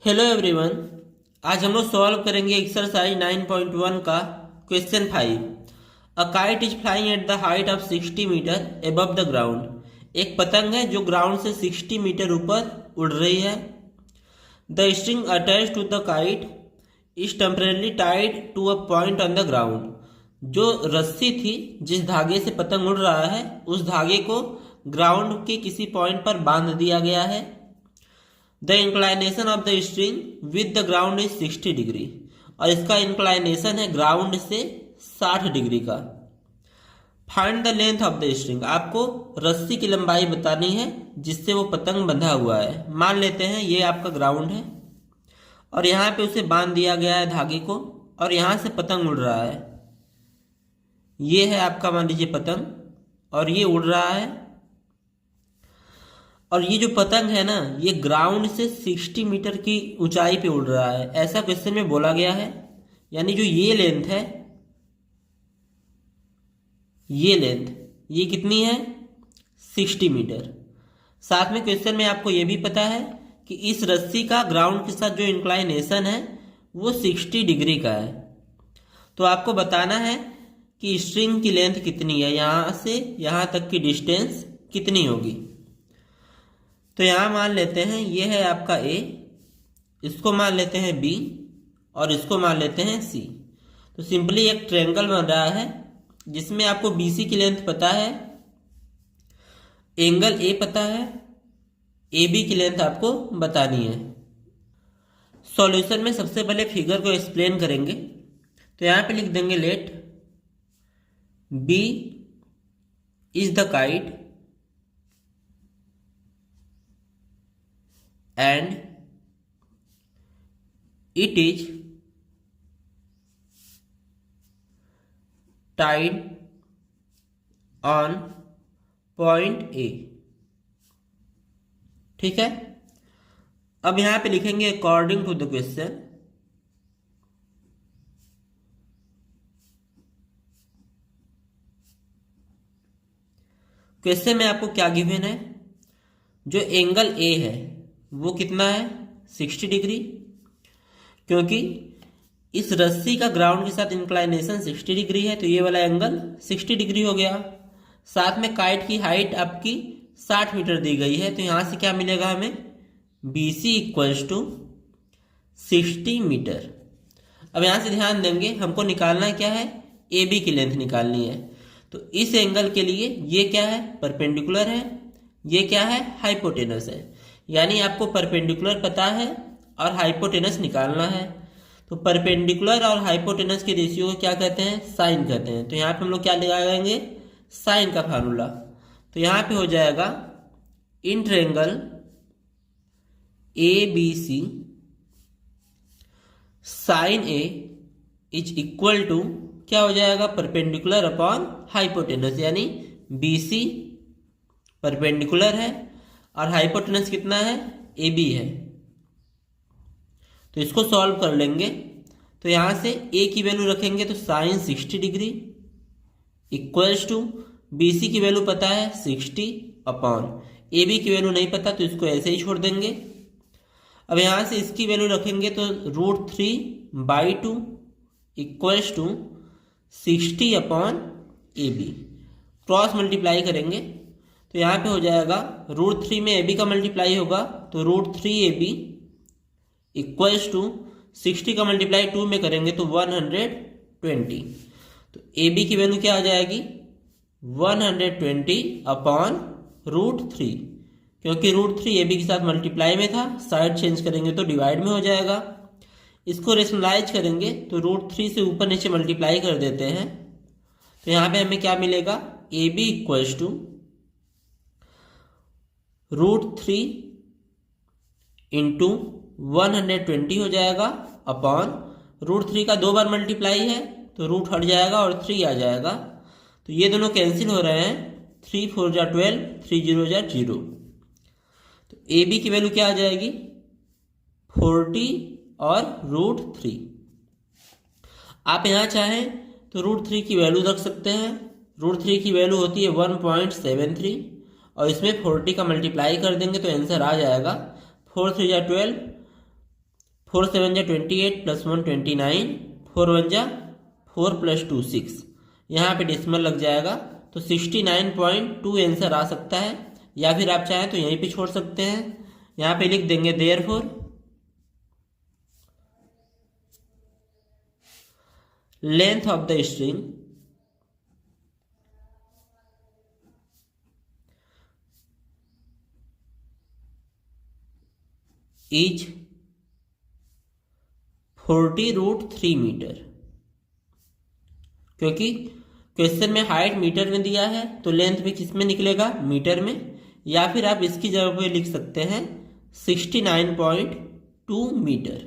Hello everyone. आज हम लोग सॉल्व करेंगे एक्सरसाइज 9.1 का question 5। A kite is flying at the height of 60 metre above the ground. एक पतंग है जो ग्राउंड से 60 मीटर ऊपर उड़ रही है। The string attach to the kite is temporarily tied to a point on the ground. जो रस्सी थी जिस धागे से पतंग उड़ रहा है उस धागे को ग्राउंड के किसी पॉइंट पर बांध दिया गया है। The inclination of the string with the ground is 60 degree. और इसका इंक्लाइनेशन है ग्राउंड से 60 डिग्री का। Find the length of the string. आपको रस्सी की लंबाई बतानी है जिससे वो पतंग बंधा हुआ है। मान लेते हैं ये आपका ग्राउंड है और यहाँ पे उसे बांध दिया गया है धागे को, और यहाँ से पतंग उड़ रहा है। ये है आपका, मान लीजिए, पतंग, और ये उड़ रहा है। और ये जो पतंग है ना, ये ग्राउंड से 60 मीटर की ऊंचाई पे उड़ रहा है, ऐसा क्वेश्चन में बोला गया है। यानी जो ये लेंथ है, ये लेंथ, ये कितनी है? 60 मीटर। साथ में क्वेश्चन में आपको ये भी पता है कि इस रस्सी का ग्राउंड के साथ जो इंक्लाइनेशन है वो 60 डिग्री का है। तो आपको बताना है कि स्ट्रिंग की लेंथ कितनी है, यहाँ से यहाँ तक की डिस्टेंस कितनी होगी। तो यहाँ मान लेते हैं ये है आपका ए, इसको मान लेते हैं बी, और इसको मान लेते हैं सी। तो सिंपली एक ट्रायंगल बन रहा है जिसमें आपको बीसी की लेंथ पता है, एंगल ए पता है, ए बी की लेंथ आपको बतानी है। सॉल्यूशन में सबसे पहले फिगर को एक्सप्लेन करेंगे। तो यहाँ पे लिख देंगे let B is the kite and it is tied on point A। ठीक है, अब यहां पे लिखेंगे according to the question. Question में आपको क्या गिवन है? जो एंगल ए है वो कितना है? 60 डिग्री। क्योंकि इस रस्सी का ग्राउंड के साथ इंक्लाइनेशन 60 डिग्री है तो ये वाला एंगल 60 डिग्री हो गया। साथ में काइट की हाइट आपकी 60 मीटर दी गई है, तो यहां से क्या मिलेगा हमें? BC equals to 60 metre. अब यहां से ध्यान देंगे, हमको निकालना क्या है? AB की लेंथ निकालनी है। तो इस एंगल के लिए ये क्या है? परपेंडिकुलर है। ये क्या है? हाइपोटेनस है। यानी आपको परपेंडिकुलर पता है और हाइपोटेनस निकालना है। तो परपेंडिकुलर और हाइपोटेनस के रेशियो को क्या कहते हैं? साइन कहते हैं। तो यहाँ पे हम लोग क्या लगाएंगे? साइन का फार्मूला। तो यहाँ पे हो जाएगा in triangle ABC sine A is equal to क्या हो जाएगा? Perpendicular upon hypotenuse. यानी BC परपेंडिकुलर है और हाइपोटेनस कितना है? AB है। तो इसको सॉल्व कर लेंगे। तो यहां से A की वैल्यू रखेंगे तो sine 60 degree equals to BC की वैल्यू पता है 60 अपॉन AB की वैल्यू नहीं पता तो इसको ऐसे ही छोड़ देंगे। अब यहां से इसकी वैल्यू रखेंगे तो √3/2 equals to 60 upon AB। Cross multiply करेंगे तो यहाँ पे हो जाएगा √3 में AB का मल्टीप्लाई होगा तो √3AB इक्वल्स टू 60 का मल्टीप्लाई 2 में करेंगे तो 120। तो AB की वैल्यू क्या आ जाएगी? 120 अपॉन √3। क्योंकि √3 AB के साथ मल्टीप्लाई में था, साइड चेंज करेंगे तो डिवाइड में हो जाएगा। इसको रेशनलाइज करेंगे तो √3 से ऊपर नीचे मल्टीप्लाई कर देते हैं। तो यहाँ पे हमें क्या मिलेगा? AB इक्वल्स टू √3 इंटू 120 हो जाएगा अपॉन √3 का 2 बार मल्टीप्लाई है तो रूट हट जाएगा और 3 आ जाएगा। तो ये दोनों कैंसिल हो रहे हैं, 3 4 जा 12, 3 0 जा 0। तो AB की वैल्यू क्या आ जाएगी? 40 और √3। आप यहां चाहें तो √3 की वैल्यू रख सकते हैं। √3 की वैल्यू होती है 1.73 और इसमें 40 का मल्टीप्लाई कर देंगे तो आंसर आ जाएगा 4 3 जा 12, 4 7 जा 28 प्लस 1 29, 4 1 जा 4 प्लस 2 6, यहाँ पे डेसिमल लग जाएगा तो 69.2 आंसर आ सकता है। या फिर आप चाहें तो यहीं पे छोड़ सकते हैं, यहाँ पे लिख देंगे therefore length of the string is 40√3 metre, क्योंकि क्वेश्चन में हाइट मीटर में दिया है तो लेंथ भी किस में निकलेगा, मीटर में। या फिर आप इसकी जगह पे लिख सकते हैं 69.2 मीटर।